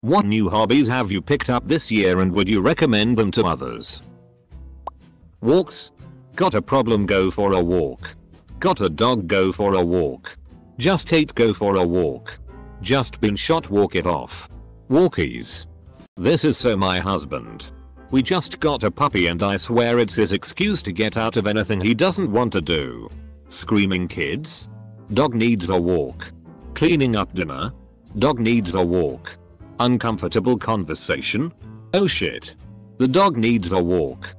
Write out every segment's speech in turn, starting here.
What new hobbies have you picked up this year and would you recommend them to others? Walks? Got a problem, go for a walk. Got a dog, go for a walk. Just hate, go for a walk. Just been shot, walk it off. Walkies. This is so my husband. We just got a puppy and I swear it's his excuse to get out of anything he doesn't want to do. Screaming kids? Dog needs a walk. Cleaning up dinner? Dog needs a walk. Uncomfortable conversation? Oh shit. The dog needs a walk.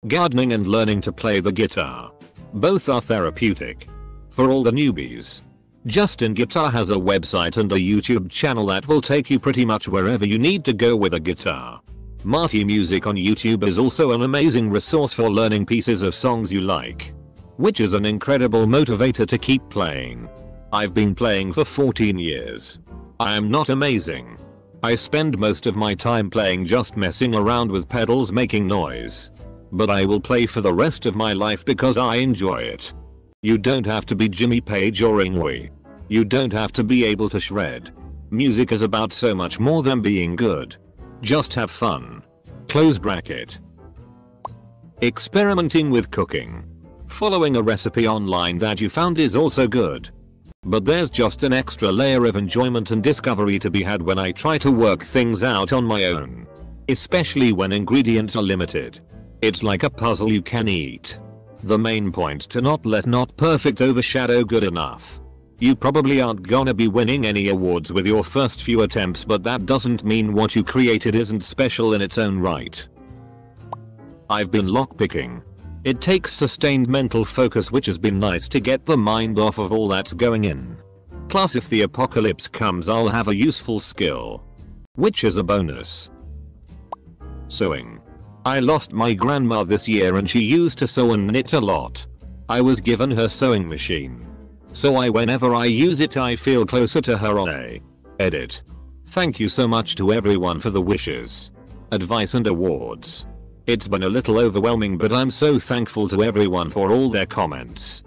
Gardening and learning to play the guitar. Both are therapeutic. For all the newbies. Justin Guitar has a website and a YouTube channel that will take you pretty much wherever you need to go with a guitar. Marty Music on YouTube is also an amazing resource for learning pieces of songs you like. Which is an incredible motivator to keep playing. I've been playing for 14 years. I am not amazing. I spend most of my time playing just messing around with pedals making noise. But I will play for the rest of my life because I enjoy it. You don't have to be Jimmy Page or Ingwe. You don't have to be able to shred. Music is about so much more than being good. Just have fun. Close bracket. Experimenting with cooking. Following a recipe online that you found is also good. But there's just an extra layer of enjoyment and discovery to be had when I try to work things out on my own. Especially when ingredients are limited. It's like a puzzle you can eat. The main point to not let not perfect overshadow good enough. You probably aren't gonna be winning any awards with your first few attempts, but that doesn't mean what you created isn't special in its own right. I've been lockpicking. It takes sustained mental focus, which has been nice to get the mind off of all that's going in. Plus if the apocalypse comes I'll have a useful skill. Which is a bonus. Sewing. I lost my grandma this year and she used to sew and knit a lot. I was given her sewing machine. So whenever I use it I feel closer to her on a edit. Thank you so much to everyone for the wishes, advice and awards. It's been a little overwhelming but I'm so thankful to everyone for all their comments.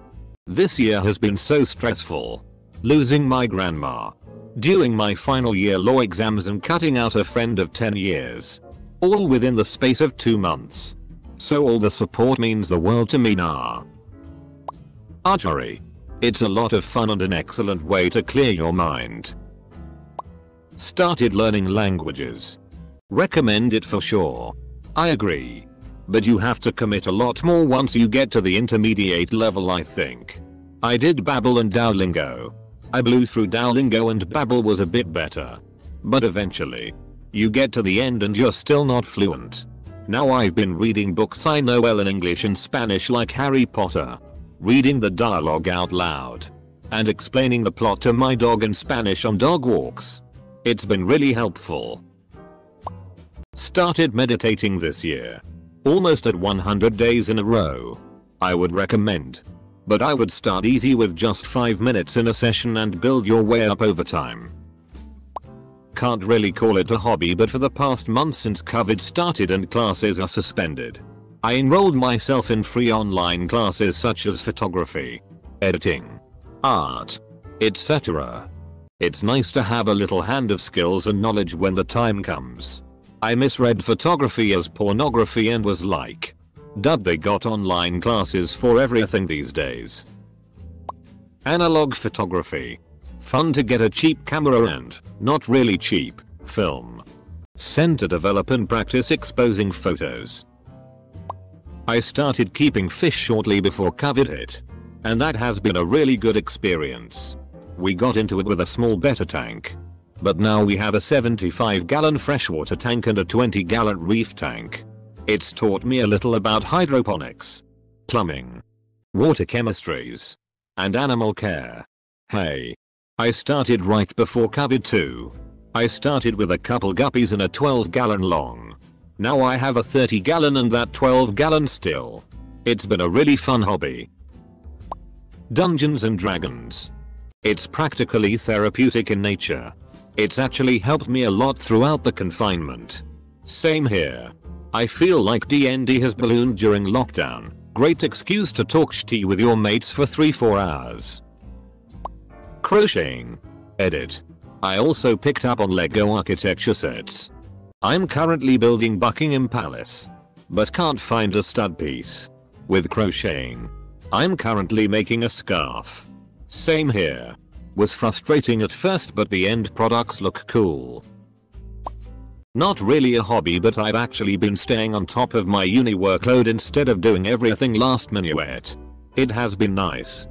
This year has been so stressful. Losing my grandma, doing my final year law exams and cutting out a friend of 10 years. All within the space of 2 months. So all the support means the world to me now. Archery. It's a lot of fun and an excellent way to clear your mind. Started learning languages. Recommend it for sure. I agree. But you have to commit a lot more once you get to the intermediate level, I think. I did Babbel and Duolingo. I blew through Duolingo and Babbel was a bit better. But eventually, you get to the end and you're still not fluent. Now I've been reading books I know well in English and Spanish like Harry Potter. Reading the dialogue out loud. And explaining the plot to my dog in Spanish on dog walks. It's been really helpful. Started meditating this year. Almost at 100 days in a row. I would recommend. But I would start easy with just 5 minutes in a session and build your way up over time. Can't really call it a hobby, but for the past month since COVID started and classes are suspended, I enrolled myself in free online classes such as photography, editing, art, etc. It's nice to have a little hand of skills and knowledge when the time comes. I misread photography as pornography and was like, dude, they got online classes for everything these days. Analog photography. Fun to get a cheap camera and, not really cheap, film. Send to develop and practice exposing photos. I started keeping fish shortly before COVID hit. And that has been a really good experience. We got into it with a small betta tank. But now we have a 75-gallon freshwater tank and a 20-gallon reef tank. It's taught me a little about hydroponics, plumbing, water chemistries, and animal care. Hey. I started right before COVID too. I started with a couple guppies and a 12-gallon long. Now I have a 30-gallon and that 12-gallon still. It's been a really fun hobby. Dungeons and Dragons. It's practically therapeutic in nature. It's actually helped me a lot throughout the confinement. Same here. I feel like D&D has ballooned during lockdown. Great excuse to talk shitty with your mates for 3-4 hours. Crocheting. Edit. I also picked up on Lego architecture sets. I'm currently building Buckingham Palace, but can't find a stud piece. With crocheting, I'm currently making a scarf. Same here. Was frustrating at first, but the end products look cool. Not really a hobby, but I've actually been staying on top of my uni workload instead of doing everything last minute. It has been nice.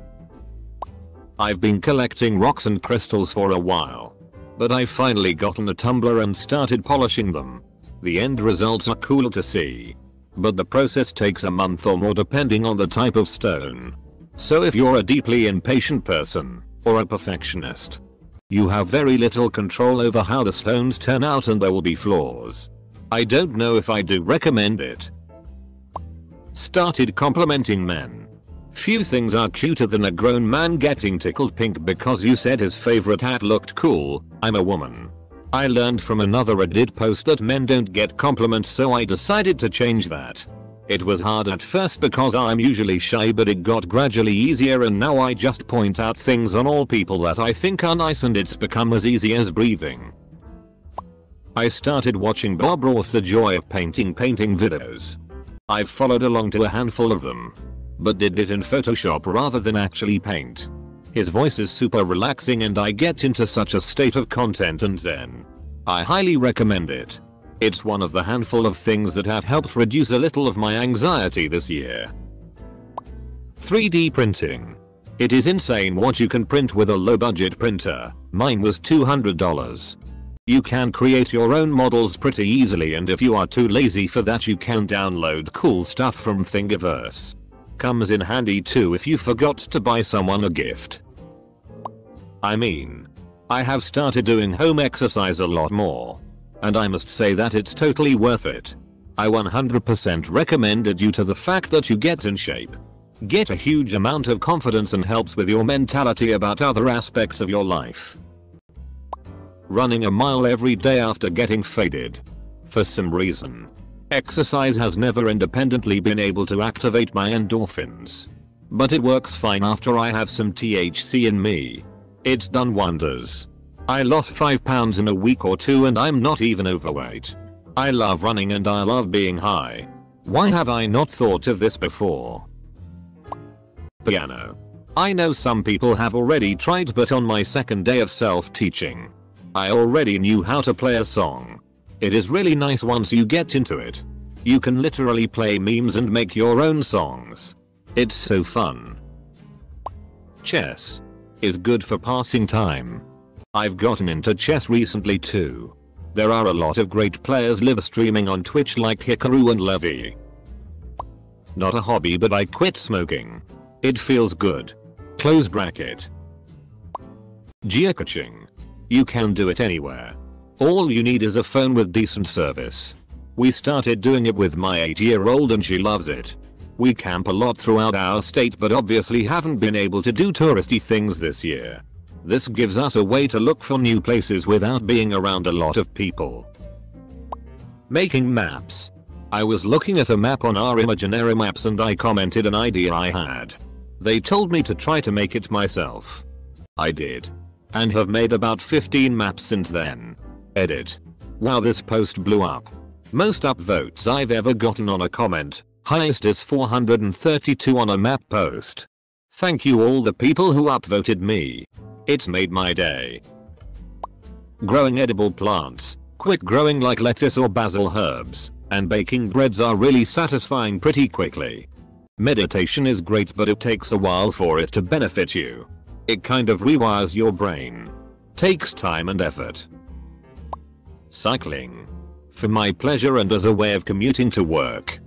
I've been collecting rocks and crystals for a while, but I've finally gotten a tumbler and started polishing them. The end results are cool to see, but the process takes a month or more depending on the type of stone. So if you're a deeply impatient person, or a perfectionist, you have very little control over how the stones turn out and there will be flaws. I don't know if I do recommend it. Started complimenting men. Few things are cuter than a grown man getting tickled pink because you said his favorite hat looked cool. I'm a woman. I learned from another Reddit post that men don't get compliments, so I decided to change that. It was hard at first because I'm usually shy, but it got gradually easier, and now I just point out things on all people that I think are nice, and it's become as easy as breathing. I started watching Bob Ross The Joy of Painting videos. I've followed along to a handful of them, but did it in Photoshop rather than actually paint. His voice is super relaxing and I get into such a state of content and zen. I highly recommend it. It's one of the handful of things that have helped reduce a little of my anxiety this year. 3D printing. It is insane what you can print with a low budget printer. Mine was $200. You can create your own models pretty easily, and if you are too lazy for that, you can download cool stuff from Thingiverse. Comes in handy too if you forgot to buy someone a gift. I mean, I have started doing home exercise a lot more, and I must say that it's totally worth it. I 100% recommend it due to the fact that you get in shape, get a huge amount of confidence, and helps with your mentality about other aspects of your life. Running a mile every day after getting faded. For some reason, exercise has never independently been able to activate my endorphins, but it works fine after I have some THC in me. It's done wonders. I lost 5 pounds in a week or two and I'm not even overweight. I love running and I love being high. Why have I not thought of this before? Piano. I know some people have already tried, but on my second day of self-teaching, I already knew how to play a song. It is really nice once you get into it. You can literally play memes and make your own songs. It's so fun. Chess is good for passing time. I've gotten into chess recently too. There are a lot of great players live streaming on Twitch like Hikaru and Levy. Not a hobby, but I quit smoking. It feels good. Close bracket. Geocaching. You can do it anywhere. All you need is a phone with decent service. We started doing it with my 8-year-old and she loves it. We camp a lot throughout our state, but obviously haven't been able to do touristy things this year. This gives us a way to look for new places without being around a lot of people. Making maps. I was looking at a map on our imaginary maps and I commented an idea I had. They told me to try to make it myself. I did, and have made about 15 maps since then. Edit. Wow, this post blew up. Most upvotes I've ever gotten on a comment. Highest is 432 on a map post. Thank you all the people who upvoted me. It's made my day. Growing edible plants, quick growing like lettuce or basil herbs, and baking breads are really satisfying pretty quickly. Meditation is great, but it takes a while for it to benefit you. It kind of rewires your brain. Takes time and effort. Cycling. For my pleasure and as a way of commuting to work.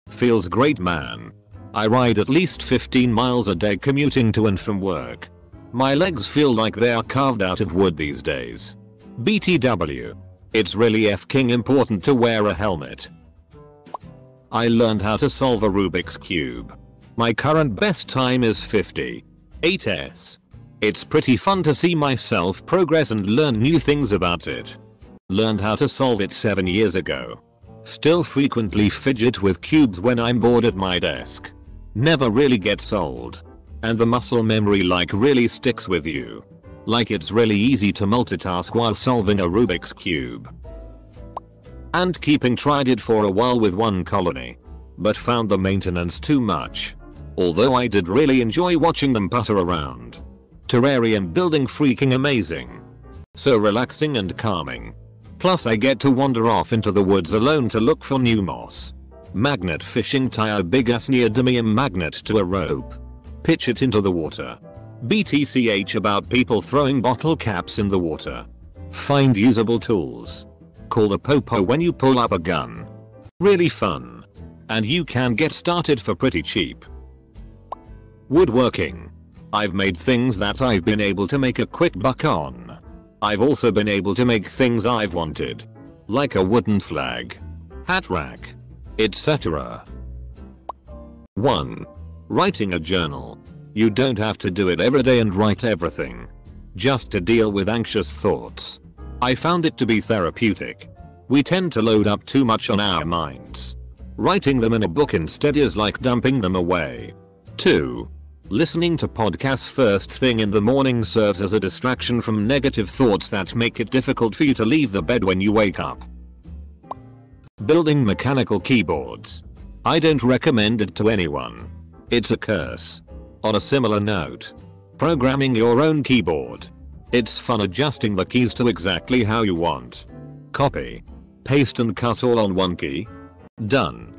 Feels great, man. I ride at least 15 miles a day commuting to and from work. My legs feel like they are carved out of wood these days. BTW. It's really fking important to wear a helmet. I learned how to solve a Rubik's Cube. My current best time is 58s. It's pretty fun to see myself progress and learn new things about it. Learned how to solve it 7 years ago. Still frequently fidget with cubes when I'm bored at my desk. Never really gets old. And the muscle memory like really sticks with you. Like it's really easy to multitask while solving a Rubik's Cube. And keeping tried it for a while with one colony, but found the maintenance too much. Although I did really enjoy watching them putter around. Terrarium building freaking amazing. So relaxing and calming. Plus I get to wander off into the woods alone to look for new moss. Magnet fishing, tie a big ass neodymium magnet to a rope. Pitch it into the water. BTCH about people throwing bottle caps in the water. Find usable tools. Call the popo when you pull up a gun. Really fun. And you can get started for pretty cheap. Woodworking. I've made things that I've been able to make a quick buck on. I've also been able to make things I've wanted. Like a wooden flag, hat rack, etc. 1. Writing a journal. You don't have to do it every day and write everything. Just to deal with anxious thoughts. I found it to be therapeutic. We tend to load up too much on our minds. Writing them in a book instead is like dumping them away. 2. Listening to podcasts first thing in the morning serves as a distraction from negative thoughts that make it difficult for you to leave the bed when you wake up. Building mechanical keyboards. I don't recommend it to anyone. It's a curse. On a similar note, programming your own keyboard. It's fun adjusting the keys to exactly how you want. Copy, paste and cut all on one key. Done.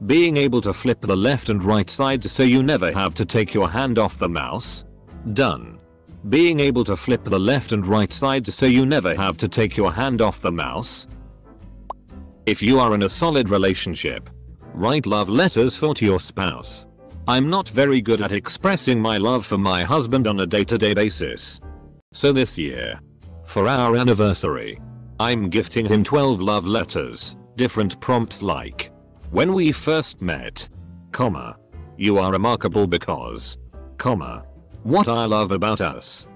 Being able to flip the left and right sides so you never have to take your hand off the mouse. Done. Being able to flip the left and right sides so you never have to take your hand off the mouse. If you are in a solid relationship, write love letters to your spouse. I'm not very good at expressing my love for my husband on a day-to-day basis. So this year, for our anniversary, I'm gifting him 12 love letters, different prompts like, when we first met, comma, you are remarkable because, comma, what I love about us,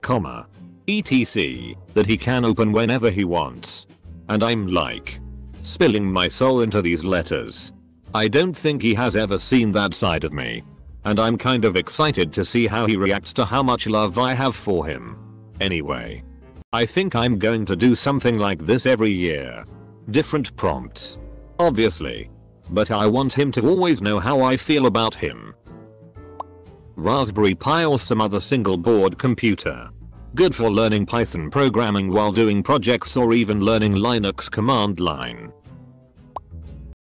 comma, etc, that he can open whenever he wants. And I'm like, spilling my soul into these letters. I don't think he has ever seen that side of me. And I'm kind of excited to see how he reacts to how much love I have for him. Anyway, I think I'm going to do something like this every year. Different prompts, obviously. But I want him to always know how I feel about him. Raspberry Pi or some other single board computer. Good for learning Python programming while doing projects or even learning Linux command line.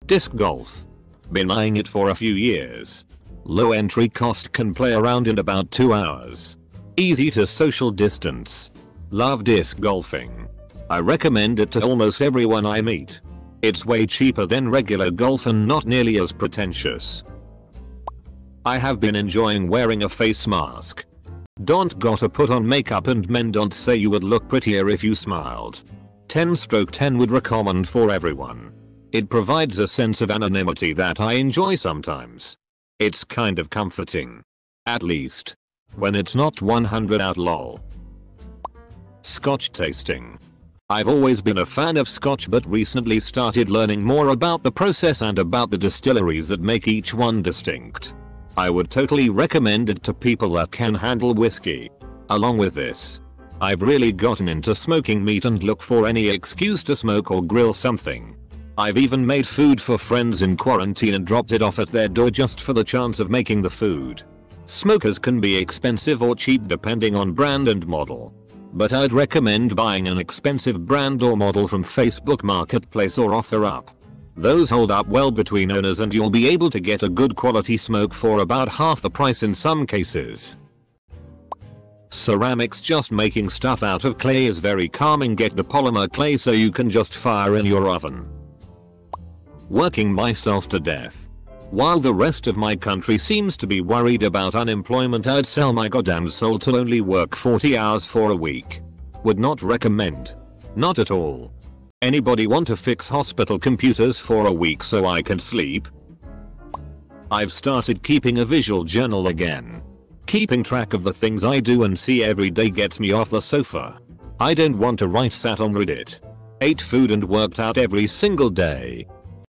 Disc golf. Been eyeing it for a few years. Low entry cost, can play around in about 2 hours. Easy to social distance. Love disc golfing. I recommend it to almost everyone I meet. It's way cheaper than regular golf and not nearly as pretentious. I have been enjoying wearing a face mask. Don't gotta put on makeup and men don't say you would look prettier if you smiled. 10/10 would recommend for everyone. It provides a sense of anonymity that I enjoy sometimes. It's kind of comforting. At least, when it's not 100 out lol. Scotch tasting. I've always been a fan of Scotch but recently started learning more about the process and about the distilleries that make each one distinct. I would totally recommend it to people that can handle whiskey. Along with this, I've really gotten into smoking meat and look for any excuse to smoke or grill something. I've even made food for friends in quarantine and dropped it off at their door just for the chance of making the food. Smokers can be expensive or cheap depending on brand and model. But I'd recommend buying an expensive brand or model from Facebook Marketplace or OfferUp. Those hold up well between owners and you'll be able to get a good quality smoke for about half the price in some cases. Ceramics. Just making stuff out of clay is very calming. Get the polymer clay so you can just fire in your oven. Working myself to death. While the rest of my country seems to be worried about unemployment, I'd sell my goddamn soul to only work 40 hours for a week. Would not recommend. Not at all. Anybody want to fix hospital computers for a week so I can sleep? I've started keeping a visual journal again. Keeping track of the things I do and see every day gets me off the sofa. I don't want to write sat on Reddit. Ate food and worked out every single day.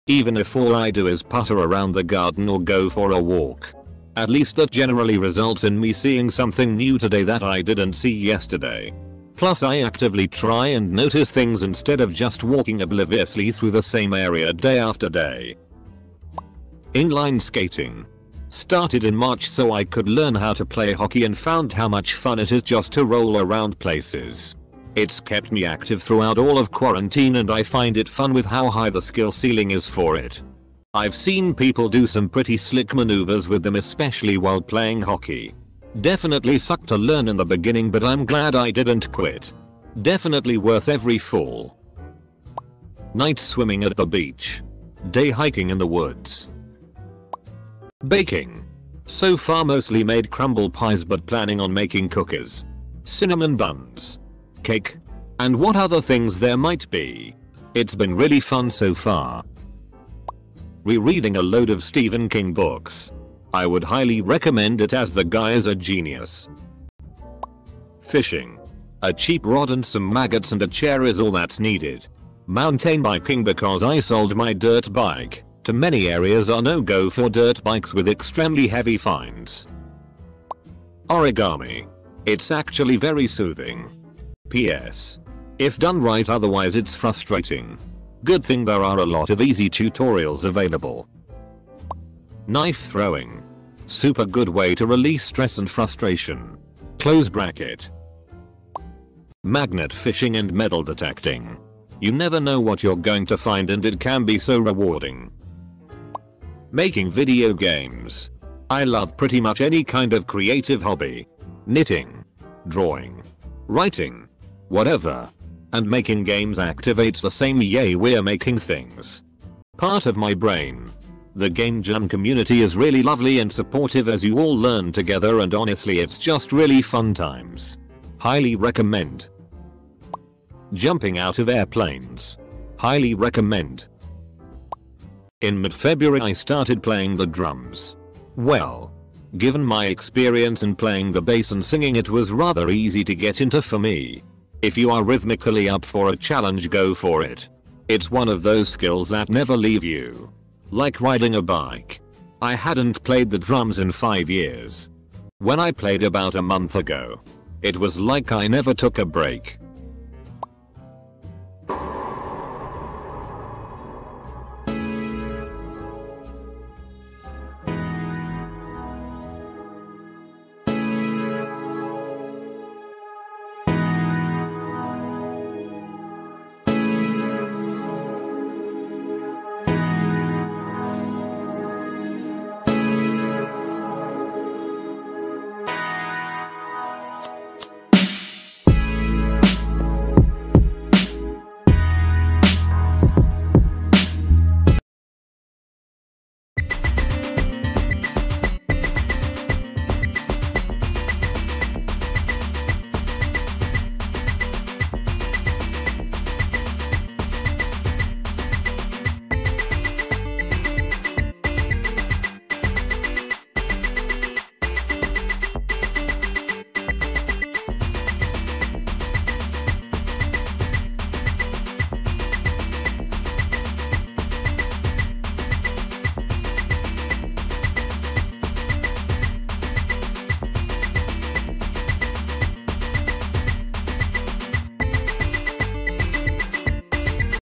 Even if all I do is putter around the garden or go for a walk. At least that generally results in me seeing something new today that I didn't see yesterday. Plus I actively try and notice things instead of just walking obliviously through the same area day after day. Inline skating. Started in March so I could learn how to play hockey and found how much fun it is just to roll around places. It's kept me active throughout all of quarantine and I find it fun with how high the skill ceiling is for it. I've seen people do some pretty slick maneuvers with them, especially while playing hockey. Definitely sucked to learn in the beginning, but I'm glad I didn't quit. Definitely worth every fall. Night swimming at the beach. Day hiking in the woods. Baking. So far mostly made crumble pies, but planning on making cookies, cinnamon buns, cake, and what other things there might be. It's been really fun so far. Rereading a load of Stephen King books. I would highly recommend it as the guy is a genius. Fishing. A cheap rod and some maggots and a chair is all that's needed. Mountain biking because I sold my dirt bike. To many areas are no go for dirt bikes with extremely heavy fines. Origami. It's actually very soothing. PS. If done right, otherwise it's frustrating. Good thing there are a lot of easy tutorials available. Knife throwing. Super good way to release stress and frustration. Close bracket. Magnet fishing and metal detecting. You never know what you're going to find and it can be so rewarding. Making video games. I love pretty much any kind of creative hobby. Knitting, drawing, writing, whatever. And making games activates the same yay we're making things part of my brain. The game jam community is really lovely and supportive as you all learn together, and honestly it's just really fun times. Highly recommend. Jumping out of airplanes. Highly recommend. In mid-February I started playing the drums. Well, given my experience in playing the bass and singing, it was rather easy to get into for me. If you are rhythmically up for a challenge, go for it. It's one of those skills that never leave you. Like riding a bike. I hadn't played the drums in 5 years. When I played about a month ago, it was like I never took a break.